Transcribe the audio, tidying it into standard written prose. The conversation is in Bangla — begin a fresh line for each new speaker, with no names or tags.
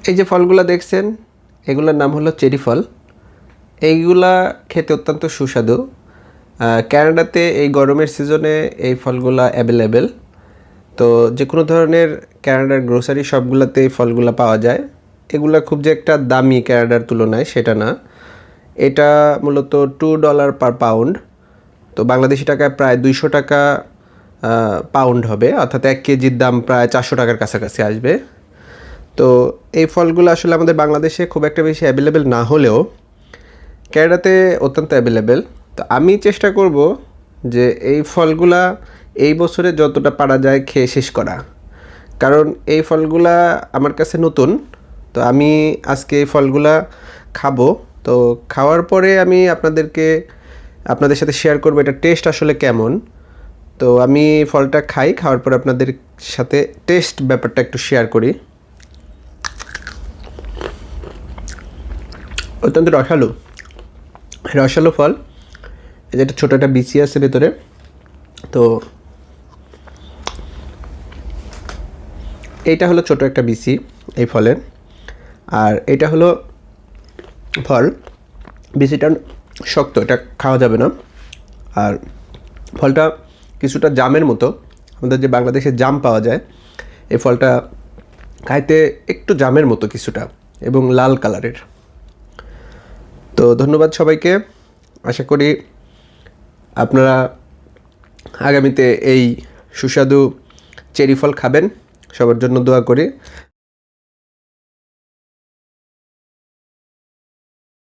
এই যে ফলগুলা দেখছেন এগুলোর নাম হলো চেরি ফল। এইগুলা খেতে অত্যন্ত সুস্বাদু। কানাডাতে এই গরমের সিজনে এই ফলগুলা অ্যাভেলেবেল। তো যে কোনো ধরনের কানাডার গ্রোসারি শপগুলোতে এই ফলগুলা পাওয়া যায়। এগুলা খুব যে একটা দামি কানাডার তুলনায় সেটা না। এটা মূলত $2 পার পাউন্ড। তো বাংলাদেশি টাকায় প্রায় 200 টাকা পাউন্ড হবে, অর্থাৎ 1 কেজির দাম প্রায় 400 টাকার কাছাকাছি আসবে। তো এই ফলগুলো আসলে আমাদের বাংলাদেশে খুব একটা বেশি অ্যাভেলেবেল না হলেও ক্যানাডাতে অত্যন্ত অ্যাভেলেবেল। তো আমি চেষ্টা করব যে এই ফলগুলা এই বছরে যতটা পারা যায় খেয়ে শেষ করা, কারণ এই ফলগুলা আমার কাছে নতুন। তো আমি আজকে এই ফলগুলা খাবো। তো খাওয়ার পরে আমি আপনাদের সাথে শেয়ার করবো এটা টেস্ট আসলে কেমন। তো আমি ফলটা খাই, খাওয়ার পরে আপনাদের সাথে টেস্ট ব্যাপারটা একটু শেয়ার করি। অত্যন্ত রসালো ফল। এই যে একটা ছোটো একটা বিচি আছে ভেতরে। তো এইটা হলো ছোটো একটা বিচি এই ফলের, আর এটা হলো ফল। বিচিটা শক্ত, এটা খাওয়া যাবে না। আর ফলটা কিছুটা জামের মতো, আমাদের যে বাংলাদেশে জাম পাওয়া যায় এই ফলটা খাইতে একটু জামের মতো কিছুটা, এবং লাল কালারের। তো ধন্যবাদ সবাইকে। আশা করি আপনারা আগামীতে এই সুস্বাদু চেরি ফল খাবেন। সবার জন্য দোয়া করি।